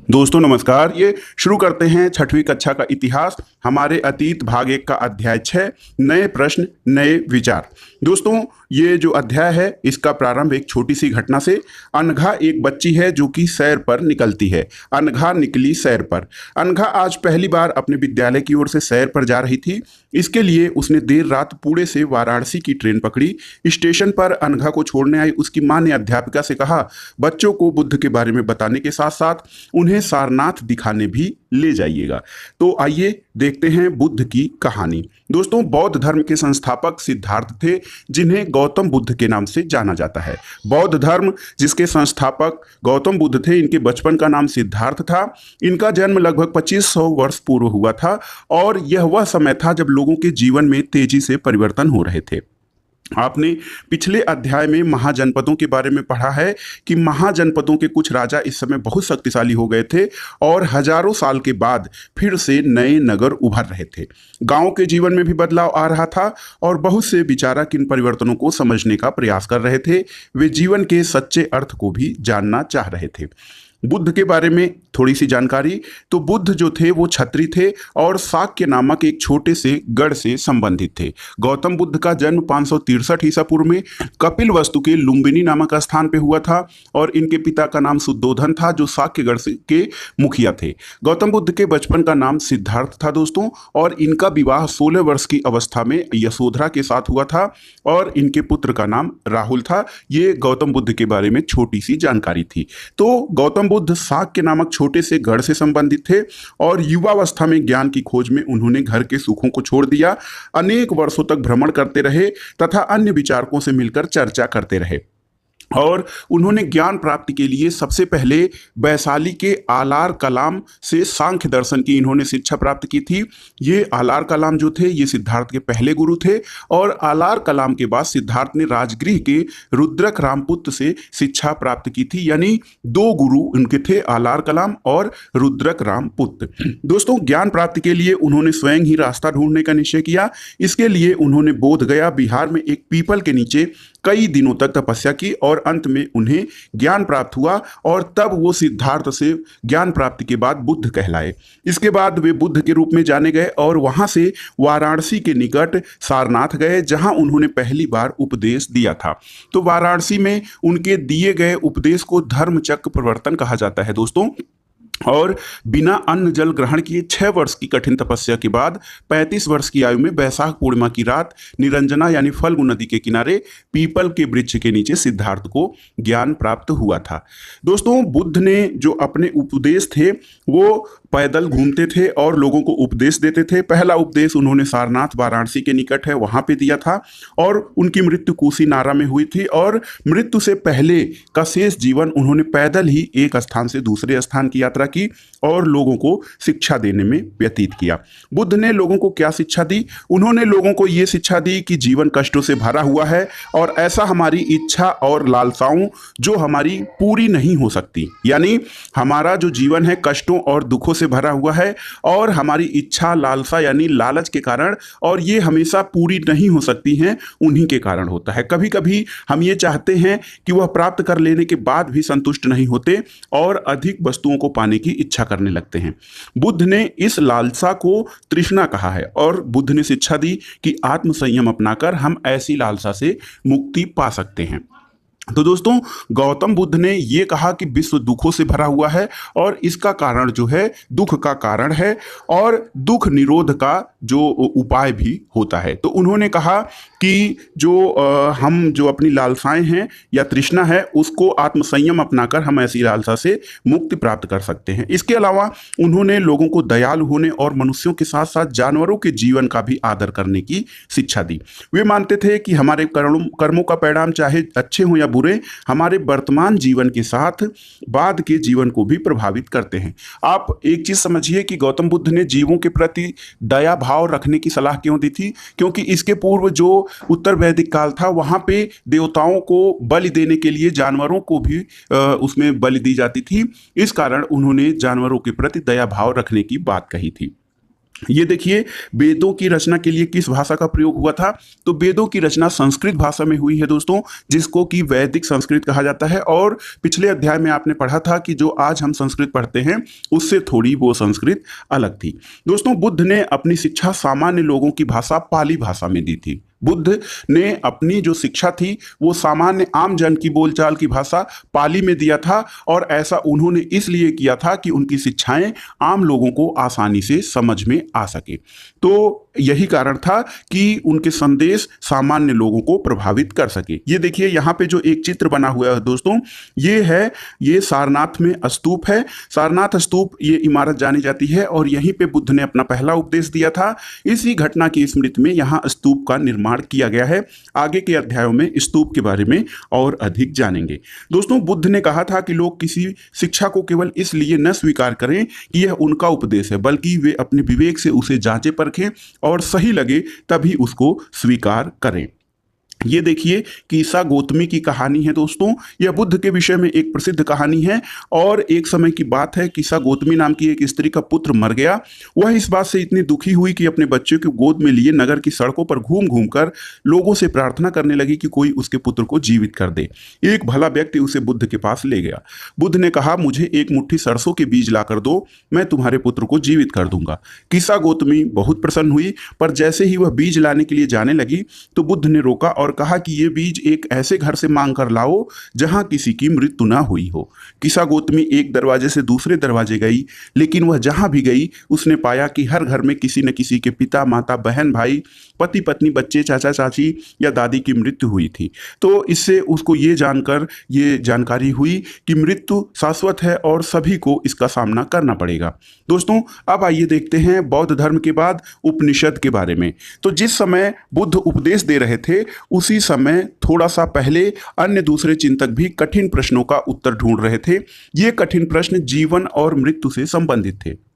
दोस्तों नमस्कार। ये शुरू करते हैं छठवीं कक्षा का इतिहास। हमारे अतीत भाग 1 का अध्याय 6 नए प्रश्न नए विचार। दोस्तों ये जो अध्याय है इसका प्रारंभ एक छोटी सी घटना से। अनघा एक बच्ची है जो कि सैर पर निकलती है। अनघा निकली सैर पर। अनघा आज पहली बार अपने विद्यालय की ओर से सैर पर जा रही थी। इसके लिए उसने देर रात पुणे से वाराणसी की ट्रेन पकड़ी। स्टेशन पर अनघा को छोड़ने आई उसकी मां ने अध्यापिका से कहा, बच्चों को बुद्ध के बारे में बताने के साथ साथ उन्हें सारनाथ दिखाने भी ले जाइएगा। तो आइए देखते हैं बुद्ध की कहानी। दोस्तों बौद्ध धर्म के संस्थापक सिद्धार्थ थे, जिन्हें गौतम बुद्ध के नाम से जाना जाता है। बौद्ध धर्म जिसके संस्थापक गौतम बुद्ध थे, इनके बचपन का नाम सिद्धार्थ था। इनका जन्म लगभग 2500 वर्ष पूर्व हुआ था और यह वह समय था जब लोगों के जीवन में तेजी से परिवर्तन हो रहे थे। आपने पिछले अध्याय में महाजनपदों के बारे में पढ़ा है कि महाजनपदों के कुछ राजा इस समय बहुत शक्तिशाली हो गए थे और हजारों साल के बाद फिर से नए नगर उभर रहे थे। गांव के जीवन में भी बदलाव आ रहा था और बहुत से विचारक इन परिवर्तनों को समझने का प्रयास कर रहे थे। वे जीवन के सच्चे अर्थ को भी जानना चाह रहे थे। बुद्ध के बारे में थोड़ी सी जानकारी। तो बुद्ध जो थे वो छत्री थे और शाक्य नामक एक छोटे से गढ़ से संबंधित थे। गौतम बुद्ध का जन्म 563 ईसा पूर्व में कपिल वस्तु के लुम्बिनी नामक स्थान पे हुआ था और इनके पिता का नाम शुद्धोधन था, जो शाक्य गढ़ के मुखिया थे। गौतम बुद्ध के बचपन का नाम सिद्धार्थ था दोस्तों, और इनका विवाह 16 वर्ष की अवस्था में यशोधरा के साथ हुआ था और इनके पुत्र का नाम राहुल था। ये गौतम बुद्ध के बारे में छोटी सी जानकारी थी। तो गौतम बुद्ध शाक्य नामक छोटे से गढ़ से संबंधित थे और युवावस्था में ज्ञान की खोज में उन्होंने घर के सुखों को छोड़ दिया। अनेक वर्षों तक भ्रमण करते रहे तथा अन्य विचारकों से मिलकर चर्चा करते रहे और उन्होंने ज्ञान प्राप्ति के लिए सबसे पहले वैशाली के आलार कलाम से सांख्य दर्शन की इन्होंने शिक्षा प्राप्त की थी। ये आलार कलाम जो थे ये सिद्धार्थ के पहले गुरु थे और आलार कलाम के बाद सिद्धार्थ ने राजगृह के रुद्रक रामपुत्र से शिक्षा प्राप्त की थी। यानी दो गुरु उनके थे, आलार कलाम और रुद्रक रामपुत्र। दोस्तों ज्ञान प्राप्ति के लिए उन्होंने स्वयं ही रास्ता ढूंढने का निश्चय किया। इसके लिए उन्होंने बोध गया बिहार में एक पीपल के नीचे कई दिनों तक तपस्या की और अंत में उन्हें ज्ञान प्राप्त हुआ और तब वो सिद्धार्थ से ज्ञान प्राप्ति के बाद बुद्ध कहलाए। इसके बाद वे बुद्ध के रूप में जाने गए और वहां से वाराणसी के निकट सारनाथ गए, जहां उन्होंने पहली बार उपदेश दिया था। तो वाराणसी में उनके दिए गए उपदेश को धर्मचक्र प्रवर्तन कहा जाता है दोस्तों। और बिना अन्न जल ग्रहण किए 6 वर्ष की कठिन तपस्या के बाद 35 वर्ष की आयु में वैशाख पूर्णिमा की रात निरंजना यानी फल्गु नदी के किनारे पीपल के वृक्ष के नीचे सिद्धार्थ को ज्ञान प्राप्त हुआ था। दोस्तों बुद्ध ने जो अपने उपदेश थे वो पैदल घूमते थे और लोगों को उपदेश देते थे। पहला उपदेश उन्होंने सारनाथ वाराणसी के निकट है वहां पे दिया था और उनकी मृत्यु कुशीनारा में हुई थी और मृत्यु से पहले का शेष जीवन उन्होंने पैदल ही एक स्थान से दूसरे स्थान की यात्रा की और लोगों को शिक्षा देने में व्यतीत किया। बुद्ध ने लोगों को क्या शिक्षा दी? उन्होंने लोगों को ये शिक्षा दी कि जीवन कष्टों से भरा हुआ है और ऐसा हमारी इच्छा और लालसाओं जो हमारी पूरी नहीं हो सकती, यानी हमारा जो जीवन है कष्टों और दुखों से भरा हुआ है और हमारी इच्छा लालसा यानी लालच के कारण, और ये हमेशा पूरी नहीं हो सकती हैं, उन्हीं के कारण होता है। कभी कभी हम ये चाहते हैं कि वह प्राप्त कर लेने के बाद भी संतुष्ट नहीं होते और अधिक वस्तुओं को पाने की इच्छा करने लगते हैं। बुद्ध ने इस लालसा को तृष्णा कहा है और बुद्ध ने शिक्षा दी कि आत्म संयम अपनाकर हम ऐसी लालसा से मुक्ति पा सकते हैं। तो दोस्तों गौतम बुद्ध ने ये कहा कि विश्व दुखों से भरा हुआ है और इसका कारण जो है दुख का कारण है और दुख निरोध का जो उपाय भी होता है। तो उन्होंने कहा कि हम जो अपनी लालसाएं हैं या तृष्णा है उसको आत्मसंयम अपनाकर हम ऐसी लालसा से मुक्ति प्राप्त कर सकते हैं। इसके अलावा उन्होंने लोगों को दयालु होने और मनुष्यों के साथ साथ जानवरों के जीवन का भी आदर करने की शिक्षा दी। वे मानते थे कि हमारे कर्मों का परिणाम चाहे अच्छे हों या बुरे, हमारे वर्तमान जीवन के साथ बाद के जीवन को भी प्रभावित करते हैं। आप एक चीज समझिए कि गौतम बुद्ध ने जीवों के प्रति दया भाव रखने की सलाह क्यों दी थी? क्योंकि इसके पूर्व जो उत्तर वैदिक काल था वहां पे देवताओं को बलि देने के लिए जानवरों को भी उसमें बलि दी जाती थी। इस कारण उन्होंने जानवरों के प्रति दया भाव रखने की बात कही थी। ये देखिए, वेदों की रचना के लिए किस भाषा का प्रयोग हुआ था? तो वेदों की रचना संस्कृत भाषा में हुई है दोस्तों, जिसको कि वैदिक संस्कृत कहा जाता है। और पिछले अध्याय में आपने पढ़ा था कि जो आज हम संस्कृत पढ़ते हैं उससे थोड़ी वो संस्कृत अलग थी। दोस्तों, बुद्ध ने अपनी शिक्षा सामान्य लोगों की भाषा पाली भाषा में दी थी। बुद्ध ने अपनी जो शिक्षा थी वो सामान्य आम जन की बोलचाल की भाषा पाली में दिया था, और ऐसा उन्होंने इसलिए किया था कि उनकी शिक्षाएं आम लोगों को आसानी से समझ में आ सके। तो यही कारण था कि उनके संदेश सामान्य लोगों को प्रभावित कर सके। ये देखिए, यहाँ पे जो एक चित्र बना हुआ है दोस्तों, ये सारनाथ में स्तूप है। सारनाथ स्तूप ये इमारत जानी जाती है, और यहीं पे बुद्ध ने अपना पहला उपदेश दिया था। इसी घटना की स्मृति में यहाँ स्तूप का निर्माण किया गया है। आगे के अध्यायों में स्तूप के बारे में और अधिक जानेंगे। दोस्तों, बुद्ध ने कहा था कि लोग किसी शिक्षा को केवल इसलिए न स्वीकार करें कि यह उनका उपदेश है, बल्कि वे अपने विवेक से उसे जांचें परखें और सही लगे तभी उसको स्वीकार करें। ये देखिए, कीसा गौतमी की कहानी है दोस्तों। यह बुद्ध के विषय में एक प्रसिद्ध कहानी है, और एक समय की बात है, कीसा गौतमी नाम की एक स्त्री का पुत्र मर गया। वह इस बात से इतनी दुखी हुई कि अपने बच्चे को गोद में लिए नगर की सड़कों पर घूम घूम कर लोगों से प्रार्थना करने लगी कि कोई उसके पुत्र को जीवित कर दे। एक भला व्यक्ति उसे बुद्ध के पास ले गया। बुद्ध ने कहा, मुझे एक मुट्ठी सरसों के बीज ला कर दो, मैं तुम्हारे पुत्र को जीवित कर दूंगा। कीसा गौतमी बहुत प्रसन्न हुई, पर जैसे ही वह बीज लाने के लिए जाने लगी तो बुद्ध ने रोका और कहा कि ये बीज एक ऐसे घर से मांग कर लाओ जहां किसी की मृत्यु ना हुई हो। कीसा गौतमी एक दरवाजे से दूसरे दरवाजे गई, लेकिन वह जहां भी गई उसने पाया कि हर घर में किसी न किसी के पिता, माता, बहन, भाई, पति, पत्नी, बच्चे, चाचा, चाची या दादी की मृत्यु हुई थी। तो इससे उसको ये जानकारी हुई कि मृत्यु शाश्वत है और सभी को इसका सामना करना पड़ेगा। दोस्तों, अब आइए देखते हैं बौद्ध धर्म के बाद उपनिषद के बारे में। तो जिस समय बुद्ध उपदेश दे रहे थे उसी समय थोड़ा सा पहले अन्य दूसरे चिंतक भी कठिन प्रश्नों का उत्तर ढूंढ रहे थे। ये कठिन प्रश्न जीवन और मृत्यु से संबंधित थे।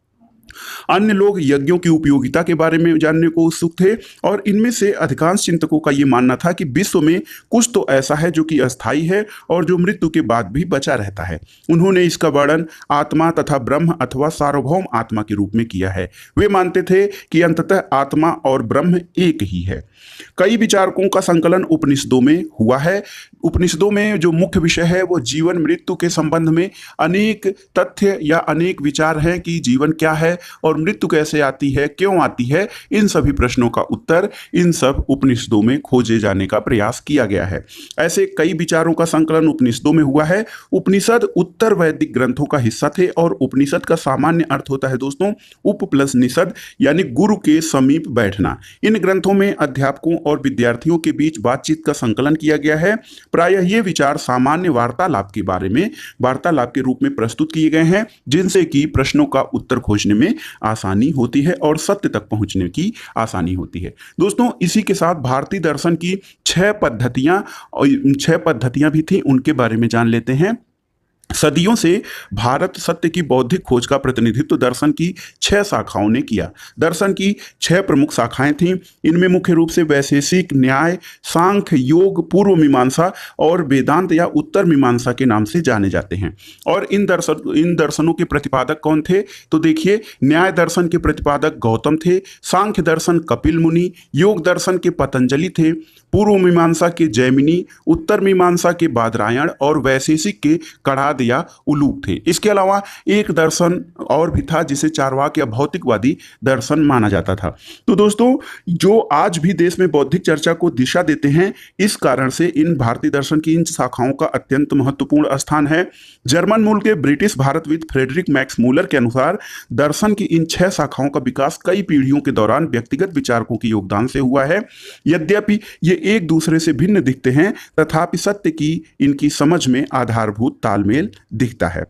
अन्य लोग यज्ञों की उपयोगिता के बारे में जानने को उत्सुक थे, और इनमें से अधिकांश चिंतकों का यह मानना था कि विश्व में कुछ तो ऐसा है जो कि अस्थायी है और जो मृत्यु के बाद भी बचा रहता है। उन्होंने इसका वर्णन आत्मा तथा ब्रह्म अथवा सार्वभौम आत्मा के रूप में किया है। वे मानते थे कि अंततः आत्मा और ब्रह्म एक ही है। कई विचारकों का संकलन उपनिषदों में हुआ है। उपनिषदों में जो मुख्य विषय है वो जीवन मृत्यु के संबंध में अनेक तथ्य या अनेक विचार हैं कि जीवन क्या है और मृत्यु कैसे आती है, क्यों आती है। इन सभी प्रश्नों का उत्तर इन सब उपनिषदों में खोजे जाने का प्रयास किया गया है। ऐसे कई विचारों का संकलन उपनिषदों में हुआ है। उपनिषद उत्तर वैदिक ग्रंथों का हिस्सा थे, और उपनिषद का सामान्य अर्थ होता है दोस्तों उप प्लस निषद, यानी गुरु के समीप बैठना। इन ग्रंथों में अध्यापकों और विद्यार्थियों के बीच बातचीत का संकलन किया गया है। प्रायः ये विचार सामान्य वार्तालाप के बारे में वार्तालाप के रूप में प्रस्तुत किए गए हैं, जिनसे कि प्रश्नों का उत्तर खोजने में आसानी होती है और सत्य तक पहुंचने की आसानी होती है। दोस्तों, इसी के साथ भारतीय दर्शन की 6 पद्धतियां भी थी, उनके बारे में जान लेते हैं। सदियों से भारत सत्य की बौद्धिक खोज का प्रतिनिधित्व दर्शन की 6 शाखाओं ने किया। दर्शन की 6 प्रमुख शाखाएं थीं। इनमें मुख्य रूप से वैशेषिक, न्याय, सांख्य, योग, पूर्व मीमांसा और वेदांत या उत्तर मीमांसा के नाम से जाने जाते हैं। और इन दर्शनों के प्रतिपादक कौन थे? तो देखिए, न्याय दर्शन के प्रतिपादक गौतम थे, सांख्य दर्शन कपिल मुनि, योग दर्शन के पतंजलि थे, पूर्व मीमांसा के जैमिनी, उत्तर मीमांसा के बादरायण और वैशेषिक के कणाद या उलूक थे। इसके अलावा एक दर्शन और भी था जिसे चार्वाक या भौतिकवादी दर्शन माना जाता था। तो दोस्तों, जो आज भी देश में बौद्धिक चर्चा को दिशा देते हैं, इस कारण से इन भारतीय दर्शन की इन शाखाओं का अत्यंत महत्वपूर्ण स्थान है। जर्मन मूल के ब्रिटिश भारतविद फ्रेडरिक मैक्स मूलर के अनुसार दर्शन की इन 6 शाखाओं का विकास कई पीढ़ियों के दौरान व्यक्तिगत विचारकों के योगदान से हुआ है। यद्यपि ये एक दूसरे से भिन्न दिखते हैं, तथापि सत्य की इनकी समझ में आधारभूत तालमेल दिखता है।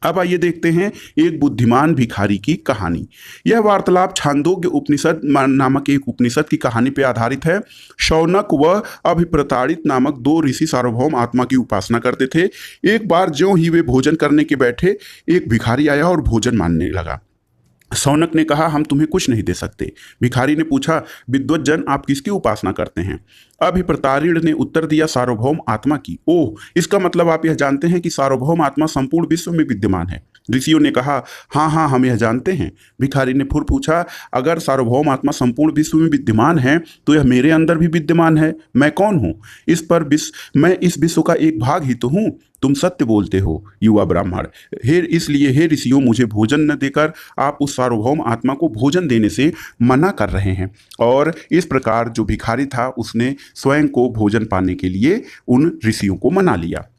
अब आइए देखते हैं एक बुद्धिमान भिखारी की कहानी। यह वार्तालाप छांदोग्य उपनिषद नामक एक उपनिषद की कहानी पर आधारित है। शौनक व अभिप्रताड़ित नामक 2 ऋषि सार्वभौम आत्मा की उपासना करते थे। एक बार ज्यों ही वे भोजन करने के बैठे, एक भिखारी आया और भोजन मांगने लगा। शौनक ने कहा, हम तुम्हें कुछ नहीं दे सकते। भिखारी ने पूछा, विद्वत जन, आप किसकी उपासना करते हैं? अभिप्रतारिण ने उत्तर दिया, सार्वभौम आत्मा की। ओह, इसका मतलब आप यह जानते हैं कि सार्वभौम आत्मा संपूर्ण विश्व में विद्यमान है। ऋषियों ने कहा, हाँ हाँ, हम यह जानते हैं। भिखारी ने फिर पूछा, अगर सार्वभौम आत्मा संपूर्ण विश्व में विद्यमान है तो यह मेरे अंदर भी विद्यमान है। मैं कौन हूँ? मैं इस विश्व का एक भाग ही तो हूँ। तुम सत्य बोलते हो युवा ब्राह्मण। इसलिए हे ऋषियों, मुझे भोजन न देकर आप उस सार्वभौम आत्मा को भोजन देने से मना कर रहे हैं। और इस प्रकार जो भिखारी था उसने स्वयं को भोजन पाने के लिए उन ऋषियों को मना लिया।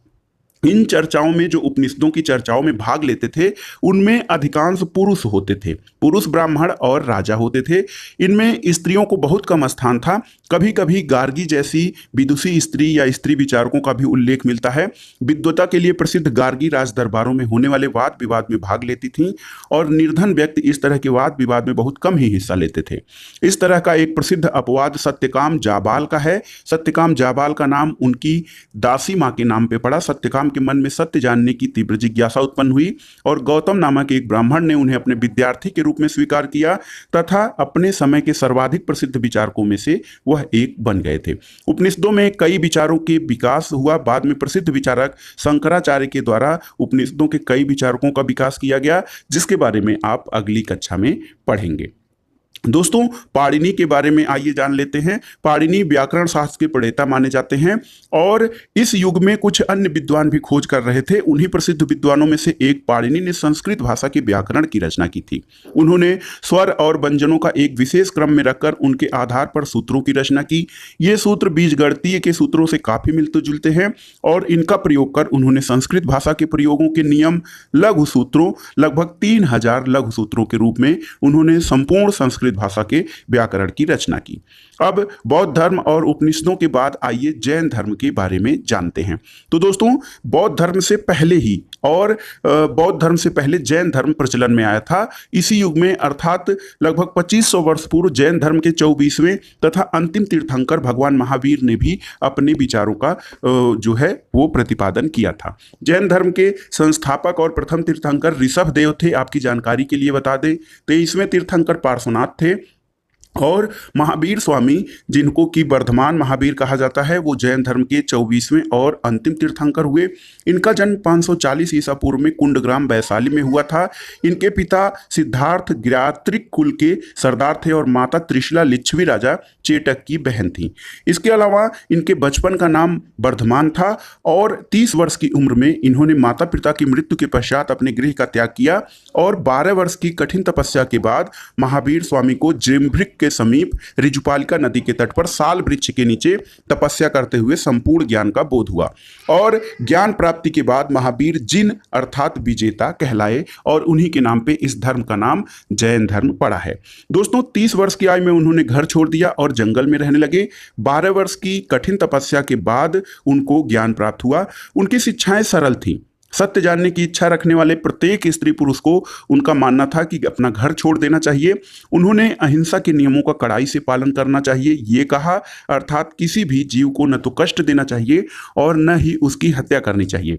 इन चर्चाओं में, जो उपनिषदों की चर्चाओं में भाग लेते थे, उनमें अधिकांश पुरुष होते थे। पुरुष ब्राह्मण और राजा होते थे। इनमें स्त्रियों को बहुत कम स्थान था। कभी कभी गार्गी जैसी विदुषी स्त्री या स्त्री विचारकों का भी उल्लेख मिलता है। विद्वता के लिए प्रसिद्ध गार्गी राज दरबारों में होने वाले वाद विवाद में भाग लेती थीं और निर्धन व्यक्ति इस तरह के वाद विवाद में बहुत कम ही हिस्सा लेते थे। इस तरह का एक प्रसिद्ध अपवाद सत्यकाम जाबाल का है। सत्यकाम जाबाल का नाम उनकी दासी माँ के नाम पे पड़ा। सत्यकाम के मन में सत्य जानने की तीव्र जिज्ञासा उत्पन्न हुई और गौतम नामक एक ब्राह्मण ने उन्हें अपने विद्यार्थी के रूप में स्वीकार किया तथा अपने समय के सर्वाधिक प्रसिद्ध विचारकों में से वह एक बन गए थे। उपनिषदों में कई विचारों के विकास हुआ। बाद में प्रसिद्ध विचारक शंकराचार्य के द्वारा उपनिषदों के कई विचारकों का विकास किया गया, जिसके बारे में आप अगली कक्षा में पढ़ेंगे। दोस्तों, पाणिनि के बारे में आइए जान लेते हैं। पाणिनि व्याकरण शास्त्र के प्रणेता माने जाते हैं और इस युग में कुछ अन्य विद्वान भी खोज कर रहे थे। उन्हीं प्रसिद्ध विद्वानों में से एक पाणिनि ने संस्कृत भाषा के व्याकरण की रचना की थी। उन्होंने स्वर और व्यंजनों का एक विशेष क्रम में रखकर उनके आधार पर सूत्रों की रचना की। ये सूत्र बीजगणितीय के सूत्रों से काफी मिलते जुलते हैं और इनका प्रयोग कर उन्होंने संस्कृत भाषा के प्रयोगों के नियम लघु सूत्रों, लगभग 3000 लघु सूत्रों के रूप में उन्होंने संपूर्ण संस्कृत भाषा के व्याकरण की रचना की। अब बौद्ध धर्म और उपनिषदों के बाद आइए जैन धर्म के बारे में जानते हैं। तो दोस्तों, बौद्ध धर्म से पहले जैन धर्म प्रचलन में आया था। इसी युग में अर्थात लगभग 2500 वर्ष पूर्व जैन धर्म के 24वें तथा अंतिम तीर्थंकर भगवान महावीर ने भी अपने विचारों का जो है वो प्रतिपादन किया था। जैन धर्म के संस्थापक और प्रथम तीर्थंकर ऋषभ देव थे। आपकी जानकारी के लिए बता दें, 23वें तीर्थंकर पार्श्वनाथ थे और महावीर स्वामी, जिनको कि वर्धमान महावीर कहा जाता है, वो जैन धर्म के 24वें और अंतिम तीर्थंकर हुए। इनका जन्म 540 ईसा पूर्व में कुंडग्राम वैशाली में हुआ था। इनके पिता सिद्धार्थ गिरात्रिक कुल के सरदार थे और माता त्रिशला लिच्छवी राजा चेटक की बहन थी। इसके अलावा इनके बचपन का नाम वर्धमान था और 30 वर्ष की उम्र में इन्होंने माता पिता की मृत्यु के पश्चात अपने गृह का त्याग किया और 12 वर्ष की कठिन तपस्या के बाद महावीर स्वामी को जिम्भृक के समीप ऋजुपालिका नदी के तट पर साल वृक्ष के नीचे तपस्या करते हुए संपूर्ण ज्ञान का बोध हुआ और ज्ञान प्राप्ति के बाद महावीर जिन अर्थात विजेता कहलाए और उन्हीं के नाम पे इस धर्म का नाम जैन धर्म पड़ा है। दोस्तों, 30 वर्ष की आयु में उन्होंने घर छोड़ दिया और जंगल में रहने लगे। 12 वर्ष की कठिन तपस्या के बाद उनको ज्ञान प्राप्त हुआ। उनकी शिक्षाएं सरल थीं। सत्य जानने की इच्छा रखने वाले प्रत्येक स्त्री पुरुष को उनका मानना था कि अपना घर छोड़ देना चाहिए। उन्होंने अहिंसा के नियमों का कड़ाई से पालन करना चाहिए ये कहा, अर्थात किसी भी जीव को न तो कष्ट देना चाहिए और न ही उसकी हत्या करनी चाहिए।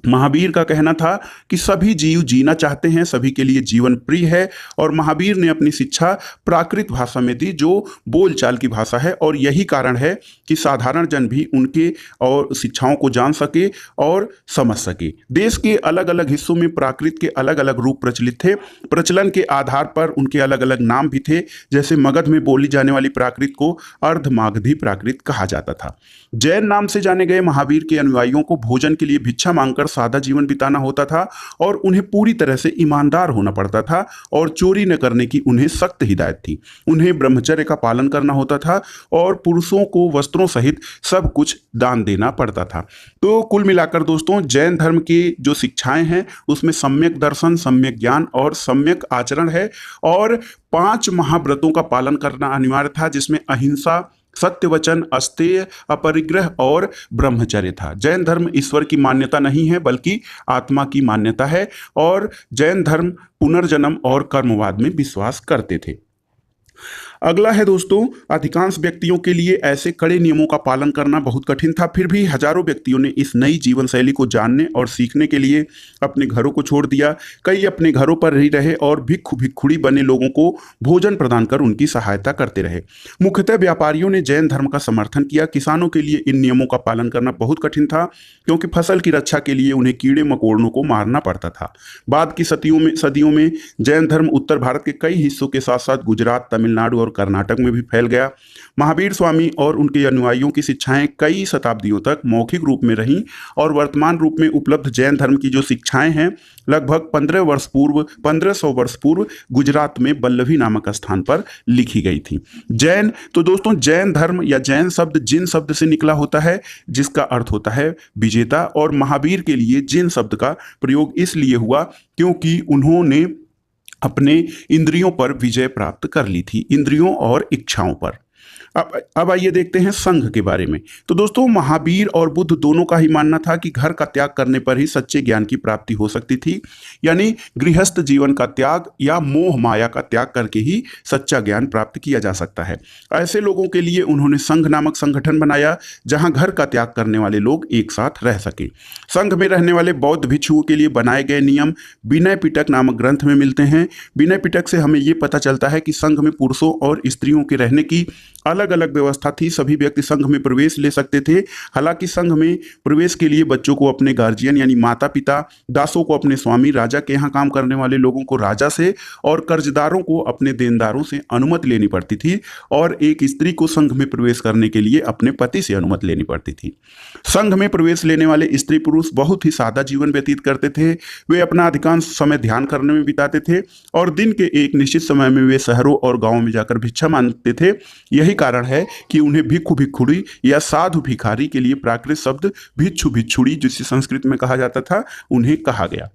महावीर का कहना था कि सभी जीव जीना चाहते हैं, सभी के लिए जीवन प्रिय है और महावीर ने अपनी शिक्षा प्राकृत भाषा में दी, जो बोलचाल की भाषा है और यही कारण है कि साधारण जन भी उनके और शिक्षाओं को जान सके और समझ सके। देश के अलग अलग हिस्सों में प्राकृत के अलग अलग रूप प्रचलित थे। प्रचलन के आधार पर उनके अलग अलग नाम भी थे। जैसे मगध में बोली जाने वाली प्राकृत को अर्धमागधी प्राकृत कहा जाता था। जैन नाम से जाने गए महावीर के अनुयायियों को भोजन के लिए भिक्षा मांगकर सादा जीवन बिताना होता था और उन्हें पूरी तरह से ईमानदार होना पड़ता था और चोरी न करने की उन्हें सख्त हिदायत थी। उन्हें ब्रह्मचर्य का पालन करना होता था और पुरुषों को वस्त्रों सहित सब कुछ दान देना पड़ता था। तो कुल मिलाकर दोस्तों, जैन धर्म की जो शिक्षाएं हैं उसमें सम्यक दर्शन, सम्यक ज्ञान और सम्यक आचरण है और 5 महाव्रतों का पालन करना अनिवार्य था, जिसमें अहिंसा, सत्य वचन, अस्तेय, अपरिग्रह और ब्रह्मचर्य था। जैन धर्म ईश्वर की मान्यता नहीं है बल्कि आत्मा की मान्यता है और जैन धर्म पुनर्जन्म और कर्मवाद में विश्वास करते थे। अगला है दोस्तों, अधिकांश व्यक्तियों के लिए ऐसे कड़े नियमों का पालन करना बहुत कठिन था, फिर भी हजारों व्यक्तियों ने इस नई जीवन शैली को जानने और सीखने के लिए अपने घरों को छोड़ दिया। कई अपने घरों पर ही रहे और भिक्षु भिक्षुड़ी बने लोगों को भोजन प्रदान कर उनकी सहायता करते रहे। मुख्यतः व्यापारियों ने जैन धर्म का समर्थन किया। किसानों के लिए इन नियमों का पालन करना बहुत कठिन था, क्योंकि फसल की रक्षा के लिए उन्हें कीड़े मकोड़ों को मारना पड़ता था। बाद की सदियों में जैन धर्म उत्तर भारत के कई हिस्सों के साथ साथ गुजरात, तमिलनाडु और कर्नाटक में भी फैल गया। महावीर स्वामी और उनके अनुयायियों की शिक्षाएं कई शताब्दियों तक मौखिक रूप में रहीं और वर्तमान रूप में उपलब्ध जैन धर्म की जो शिक्षाएं हैं लगभग 1500 वर्ष पूर्व गुजरात में बल्लभी नामक स्थान पर लिखी गई थी। जैन, तो दोस्तों जैन धर्म या जैन शब्द जिन शब्द से निकला होता है, जिसका अर्थ होता है विजेता, और महावीर के लिए जिन शब्द का प्रयोग इसलिए हुआ क्योंकि उन्होंने अपने इंद्रियों पर विजय प्राप्त कर ली थी, इंद्रियों और इच्छाओं पर। अब आइए देखते हैं संघ के बारे में। तो दोस्तों महावीर और बुद्ध दोनों का ही मानना था कि घर का त्याग करने पर ही सच्चे ज्ञान की प्राप्ति हो सकती थी, यानी गृहस्थ जीवन का त्याग या मोह माया का त्याग करके ही सच्चा ज्ञान प्राप्त किया जा सकता है। ऐसे लोगों के लिए उन्होंने संघ नामक संगठन बनाया, जहां घर का त्याग करने वाले लोग एक साथ रह सके। संघ में रहने वाले बौद्ध भिक्षुओं के लिए बनाए गए नियम विनय पिटक नामक ग्रंथ में मिलते हैं। विनय पिटक से हमें ये पता चलता है कि संघ में पुरुषों और स्त्रियों के रहने की अलग अलग व्यवस्था थी। सभी व्यक्ति संघ में प्रवेश ले सकते थे। हालांकि संघ में प्रवेश के लिए बच्चों को अपने गार्जियन यानी माता पिता, दासों को अपने स्वामी, राजा के यहाँ काम करने वाले लोगों को राजा से और कर्जदारों को अपने देनदारों से अनुमति लेनी पड़ती थी, और एक स्त्री को संघ में प्रवेश करने के लिए अपने पति से अनुमति लेनी पड़ती थी। संघ में प्रवेश लेने वाले स्त्री पुरुष बहुत ही सादा जीवन व्यतीत करते थे। वे अपना अधिकांश समय ध्यान करने में बिताते थे और दिन के एक निश्चित समय में वे शहरों और गांवों में जाकर भिक्षा मांगते थे। यही कारण है कि उन्हें भिक्षु भिक्षुड़ी या साधु भिखारी के लिए प्राकृत शब्द भिक्षु भिक्षुड़ी, जिसे संस्कृत में कहा जाता था, उन्हें कहा गया।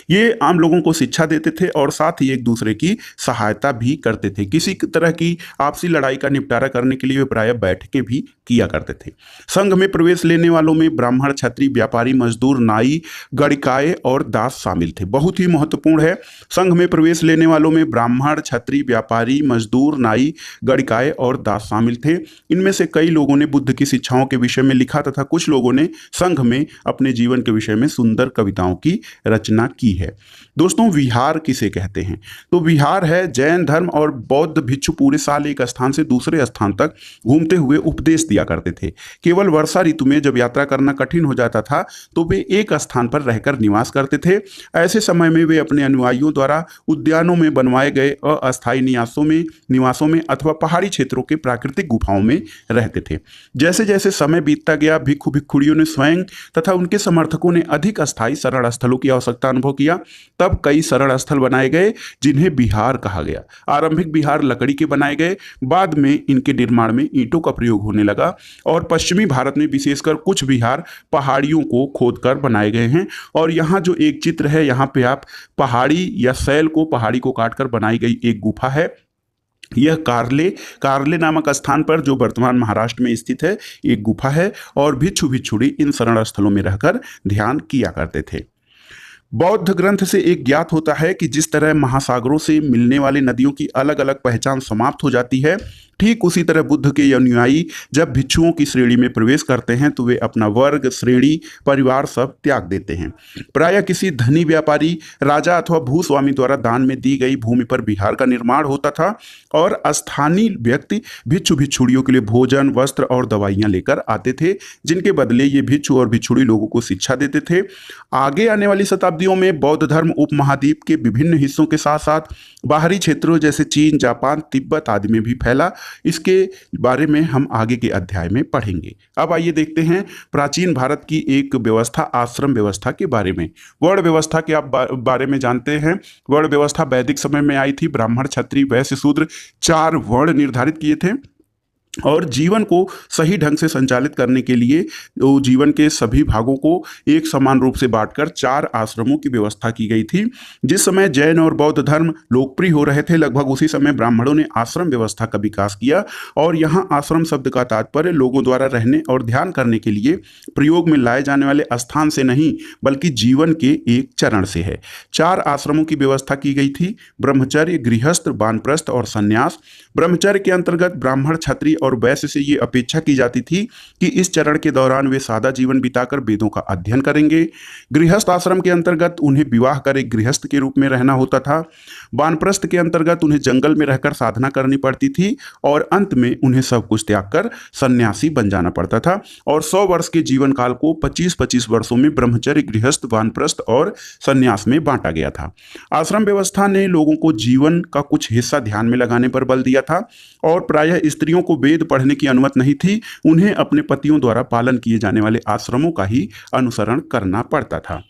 ये आम लोगों को शिक्षा देते थे और साथ ही एक दूसरे की सहायता भी करते थे। किसी तरह की आपसी लड़ाई का निपटारा करने के लिए वे प्रायः बैठकें भी किया करते थे। संघ में प्रवेश लेने वालों में ब्राह्मण, क्षत्रिय, व्यापारी, मजदूर, नाई, गणिकाय और दास शामिल थे। बहुत ही महत्वपूर्ण है, संघ में प्रवेश लेने वालों में ब्राह्मण, क्षत्रिय, व्यापारी, मजदूर, नाई, गणिकाय और दास शामिल थे। इनमें से कई लोगों ने बुद्ध की शिक्षाओं के विषय में लिखा तथा कुछ लोगों ने संघ में अपने जीवन के विषय में सुंदर कविताओं की रचना की है। दोस्तों विहार किसे कहते हैं? तो विहार है जैन धर्म और बौद्ध भिक्षु पूरे साल एक स्थान से दूसरे स्थान तक घूमते हुए उपदेश दिया करते थे। केवल वर्षा ऋतु में जब यात्रा करना कठिन हो जाता था तो वे एक स्थान पर रहकर निवास करते थे। ऐसे समय में वे अपने अनुयायियों द्वारा उद्यानों में बनवाए गए अस्थायी निवासों में अथवा पहाड़ी क्षेत्रों के प्राकृतिक गुफाओं में रहते थे। जैसे जैसे समय बीतता गया, भिक्षु भिक्षुड़ियों ने स्वयं तथा उनके समर्थकों ने अधिक अस्थायी शरण स्थलों की आवश्यकता अनुभव किया। तब कई शरण स्थल बनाए गए जिन्हें विहार कहा गया। आरंभिक विहार लकड़ी के बनाए गए, बाद में इनके निर्माण में ईंटों का प्रयोग होने लगा और पश्चिमी भारत में विशेषकर कुछ विहार पहाड़ियों को खोदकर बनाए गए हैं। और यहाँ जो एक चित्र है, यहाँ पे आप पहाड़ी या शैल को, पहाड़ी को काटकर बनाई गई एक गुफा है। यह कारले नामक स्थान पर, जो वर्तमान महाराष्ट्र में स्थित है, एक गुफा है और भिक्षु भिक्षुड़ी इन शरण स्थलों में रहकर ध्यान किया करते थे। बौद्ध ग्रंथ से एक ज्ञात होता है कि जिस तरह महासागरों से मिलने वाली नदियों की अलग अलग पहचान समाप्त हो जाती है, ठीक उसी तरह बुद्ध के अनुयायी जब भिक्षुओं की श्रेणी में प्रवेश करते हैं तो वे अपना वर्ग, श्रेणी, परिवार सब त्याग देते हैं। प्रायः किसी धनी व्यापारी, राजा अथवा भूस्वामी द्वारा दान में दी गई भूमि पर विहार का निर्माण होता था और स्थानीय व्यक्ति भिक्षु भिक्षुड़ियों के लिए भोजन, वस्त्र और दवाइयाँ लेकर आते थे, जिनके बदले ये भिक्षु और भिक्षुड़ी लोगों को शिक्षा देते थे। आगे आने वाली शताब्दियों में बौद्ध धर्म उपमहाद्वीप के विभिन्न हिस्सों के साथ साथ बाहरी क्षेत्रों जैसे चीन, जापान, तिब्बत आदि में भी फैला। इसके बारे में हम आगे के अध्याय में पढ़ेंगे। अब आइए देखते हैं प्राचीन भारत की एक व्यवस्था, आश्रम व्यवस्था के बारे में। वर्ण व्यवस्था के आप बारे में जानते हैं। वर्ण व्यवस्था वैदिक समय में आई थी। ब्राह्मण, क्षत्रिय, वैश्य, शूद्र 4 वर्ण निर्धारित किए थे। और जीवन को सही ढंग से संचालित करने के लिए वो जीवन के सभी भागों को एक समान रूप से बांटकर 4 आश्रमों की व्यवस्था की गई थी। जिस समय जैन और बौद्ध धर्म लोकप्रिय हो रहे थे, लगभग उसी समय ब्राह्मणों ने आश्रम व्यवस्था का विकास किया। और यहाँ आश्रम शब्द का तात्पर्य लोगों द्वारा रहने और ध्यान करने के लिए प्रयोग में लाए जाने वाले स्थान से नहीं, बल्कि जीवन के एक चरण से है। 4 आश्रमों की व्यवस्था की गई थी: ब्रह्मचर्य, गृहस्थ, वानप्रस्थ और संन्यास। ब्रह्मचर्य के अंतर्गत ब्राह्मण, क्षत्रिय और वैश्य से ये अपेक्षा की जाती थी कि इस चरण के दौरान वे सादा जीवन बिताकर वेदों का अध्ययन करेंगे। गृहस्थ आश्रम के अंतर्गत उन्हें विवाह कर एक गृहस्थ के रूप में रहना होता था। वानप्रस्थ के अंतर्गत उन्हें जंगल में रहकर साधना करनी पड़ती थी और अंत में उन्हें सब कुछ त्याग कर सन्यासी बन जाना पड़ता था। और 100 वर्ष के जीवन काल को 25-25 वर्षों में ब्रह्मचर्य, गृहस्थ, वानप्रस्थ और सन्यास में बांटा गया था। आश्रम व्यवस्था ने लोगों को जीवन का कुछ हिस्सा ध्यान में लगाने पर बल दिया था और प्रायः स्त्रियों को वेद पढ़ने की अनुमति नहीं थी। उन्हें अपने पतियों द्वारा पालन किए जाने वाले आश्रमों का ही अनुसरण करना पड़ता था।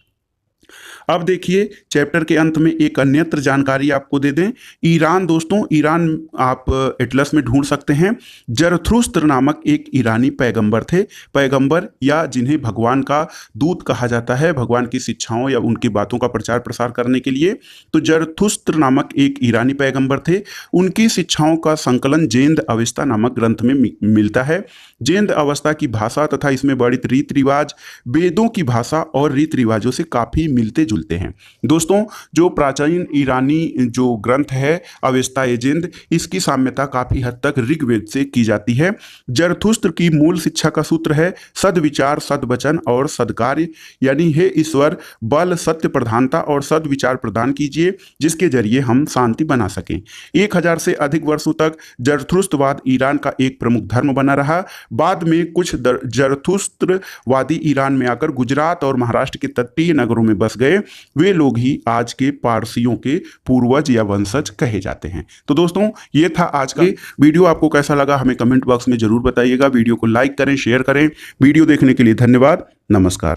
अब देखिए, चैप्टर के अंत में एक अन्यत्र जानकारी आपको दे दें। ईरान, दोस्तों, ईरान आप एटलस में ढूंढ सकते हैं। जरथुस्त्र नामक एक ईरानी पैगंबर थे। पैगंबर या जिन्हें भगवान का दूत कहा जाता है, भगवान की शिक्षाओं या उनकी बातों का प्रचार प्रसार करने के लिए। तो जरथुस्त्र नामक एक ईरानी पैगंबर थे। उनकी शिक्षाओं का संकलन जेंद अवस्था नामक ग्रंथ में मिलता है। जेंद अवस्था की भाषा तथा इसमें वर्णित रीति रिवाज वेदों की भाषा और रीति रिवाजों से काफी मिलते जुलते हैं। दोस्तों, जो प्राचीन ईरानी जो ग्रंथ है अवेस्ता जेंद, इसकी साम्यता काफी हद तक ऋग्वेद से की जाती है। जरथुस्त्र की मूल शिक्षा का सूत्र है सद्विचार, सद्वचन और सद्कार्य, यानी हे ईश्वर, बल, सत्य प्रधानता और सद्विचार प्रदान कीजिए जिसके जरिए हम शांति बना सकें। 1000 से अधिक वर्षों तक जरथुस्त्रवाद ईरान का एक प्रमुख धर्म बना रहा। बाद में कुछ जरथुस्त्रवादी ईरान में आकर गुजरात और महाराष्ट्र के तटीय नगरों में बस गए। वे लोग ही आज के पारसियों के पूर्वज या वंशज कहे जाते हैं। तो दोस्तों, ये था आज का वीडियो। आपको कैसा लगा हमें कमेंट बॉक्स में जरूर बताइएगा। वीडियो को लाइक करें, शेयर करें। वीडियो देखने के लिए धन्यवाद। नमस्कार।